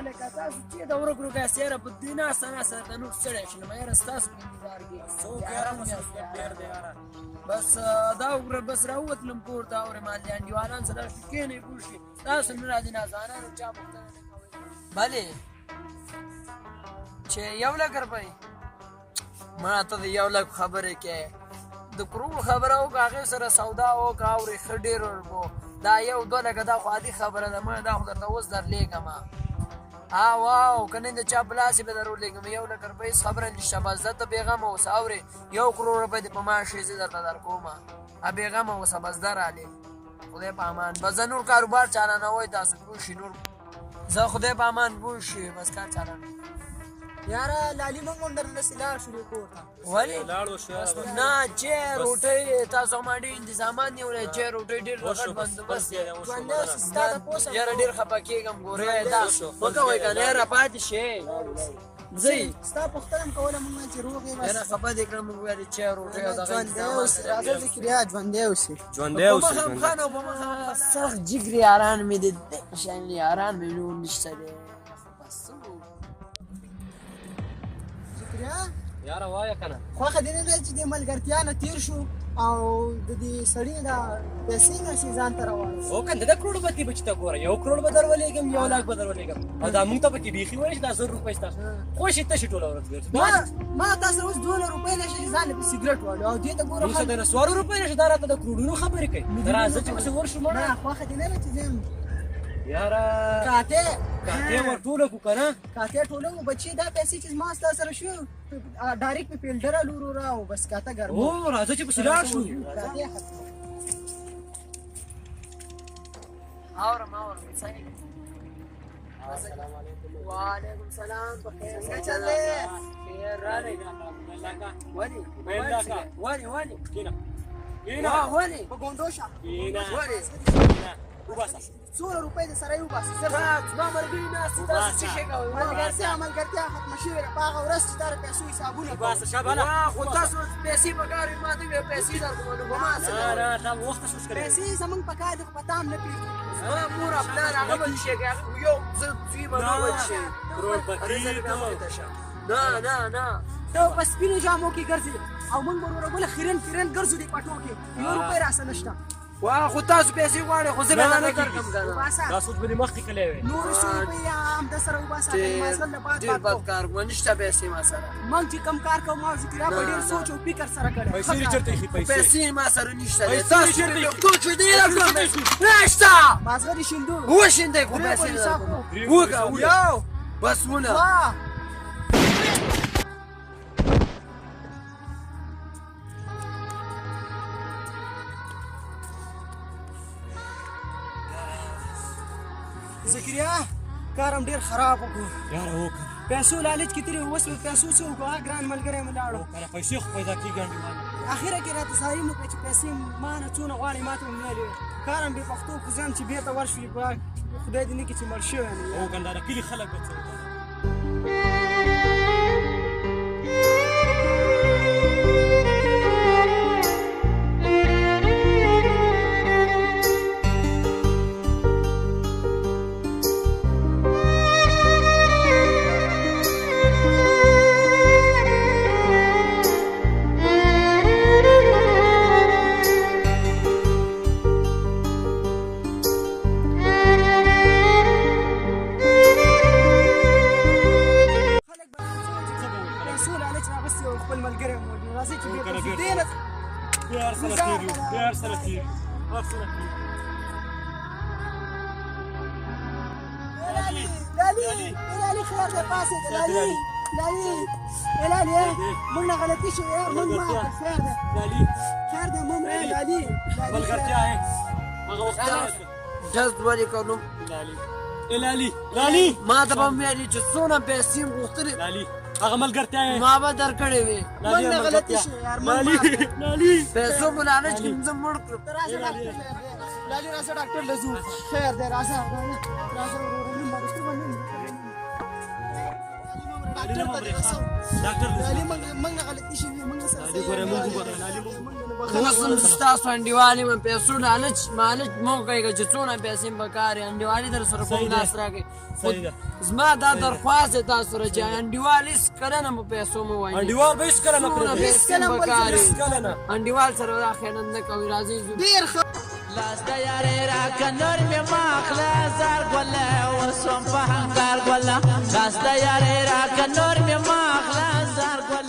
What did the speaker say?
لکه تاسو چې د ورک ورکاسې یاره په دې ناسته ناسته درته نور ستړی شلم یاره ستاسو په انتظار کې بس دا وګوره بس راووتلم کور ته اورې مالې انډیوالان سره کښېنئ پوه شوې تاسو نه راځي نازانانو چا پوښتنه نه کوئ بلې چې 1 لک روپۍ ما ته د 1 لک خبرې کې د کروڑ خبره وکړه هغې سره سودا وکړه اورې ښه ډېر دا 1-2 لکه دا خو عادي خبره ده ما دا خو درته اوس درلیږم واو که نه د چا په لاس یې به در ورلیږم 1 لک روپۍ هېڅ خبره نشته بس ده ته بېغمه اوسه اورې 1 کروڑ روپۍ دې په معاش یې زه درته درکوم بېغمه اوسه بس ده رالې خدای په امان بس زه نور کاروبار چالانوئ تاسو پوه شي نور زه خدای په امان پوه شي بس کار چالانوئ یاره لالي موږ هم درنسې لاړ شو کور ته ولې نه چای روټۍ تاسو ما ډېر انتظامات نیولی چای روټۍ ډېر غټ بندوبست یاره ډېر خفه کېږم ګورې دا وکوئ که نه یاره پاتې شئ ځئ ستا پوښتنه م کوله موږ چې روغ یې یاره خفه دې کړم موږ ویلې چای روټۍ او دغه انتظامات راځه ذکریا ژوندی اوسې په مخه م ښه نو په مخه سخت جګر یاران مې د دې شان یاران مې نور نشته دی یاره وایه که نه خوښه دې نه ده چې دې ملګرتیا نه تېر شو او د دې سړي دا پیسې نشي ځان ته راواړو هو که نه د کروڑپتي به چې ته ګوره 1 کروڑ به در ولېږم 1 لاک به در ولېږم او دا مونږ ته پکې بیخي وایي چې دا 100 روپۍ ستاسو خوښ یې تشې ټوله ورځ ګرځي ما تاسو اوس 2 روپۍ نشي چې ځان په سګرټ واړو او دې ته ګوره موږ ته د 100 روپۍ نشي دا راته د کروڑونو خبرې کوي راځه چې پسې ورشو مړه نه خوښه دې نه ده چې ځم یاره کاتې ور ټوله کړو که نه کاتې ټوله مو بچې دا پیسې چې زما ستا سره شو ډایرکټ په فیلډره لورو راو بس کاته ګرمو او راځه چې پسې لاړ شو اورم صحیح وعلیکم سلام بخیر څنګه چل دی خیر راغی ولې کېنه ولې په ګونډو شه ولې وباسه 100 روپۍ دې سره یې وباسه زما ملګري ناست دي تاسو څه شی کوئ ملګرتیا ختمه شوې ده په هغه ورځ چې تا د پیسو حسابونه وباسه شاباله خو تاسو پیسې په کار وي ما ته ویل پیسې درکوم نو په ما څه نه دا وخت سوچ کړی پیسې زموږ په کار دي خو په تا هم نه پرېږدي زما مور او پلار هغه به شي هغه یو زه دوی به نه وچې نه ته په سپینو جامو کې ګرځې او موږ به وروره بله خیرن ګرځو دې پټو کې 1 روپۍ راسه نشته خو تاسو پیسې غواړئ خو زه به درنه درکړم که نه دا سوچ به دې مخکې کلی وی نورې 100 روپۍ همده سره وباسه مازغل نه بعد ډېر بد کار کوه نشته پیسې ما سره موږ چې کوم کار کوو ما ذکریا په ډېر سوچ او فکر سره کړی پیسې دې چېرته ایښي پیسې ما سره نشته دی پیسې دې چېرته ایښي تو چې دې درکړم نشته مازغه دې شیندو وشیندئ خو پیسې نه درکوم یو بس ونه ذکریا کارم ډېر خراب وکړو یاره وکړه پیسو لالچ کې تېرې اوس مې پیسو څه وکړو ګران ملګری مې لاړو کنه پیسې خو پیدا کېږي انډیوال اخره کې راته ظالم وکړه چې پیسې ما نه څونه غواړې ما ته مې ویلې کارم بې پښتو خو زه هم چې بېرته ورشولې خدای دې نه کړي چې مړ شوی یم هو کنه د کلي خلک به څه موږ نه غلطي شوې موږ ما خیر دی موږ لالي ملګرتیا یې هغه وخت جذب ولې کوم لالي ما ته به مې ویلې چې څونه پیسې م غوښتلې لالي هغه ملګرتیا یې ما به درکړې وې موږ نه غلطي شوې یار پیسو په لالچ کې زه مړ کړم لالي راځه ډاکټر له ځو خیر دی راځه ډاکټر ته رسو ډاکټر علي موږ غلطي شوي موږ سره ګوره موږ وګورئ علي اوس هم ستاسو انډیوالي مې پیسو لالچ مالچ مو کوي چې څونه پیسې مې پکار انډیوالي در سره کوم لاس راکړي زما دا درخواست دی تاسو سره چې انډیوال هېڅکله نه مو پیسو مه وایي انډیوال به هېڅکله نه پرېږدي پیسې مې پکار هېڅکله نه انډیوال سره دا خیانت نه کوي راځئ ځو ډېر ښه لاس د یارې راکه نور مې ماخله زار ګله اوس هم په هنګار ګله لاس د یارې راکه نور مې ماخله زار ګله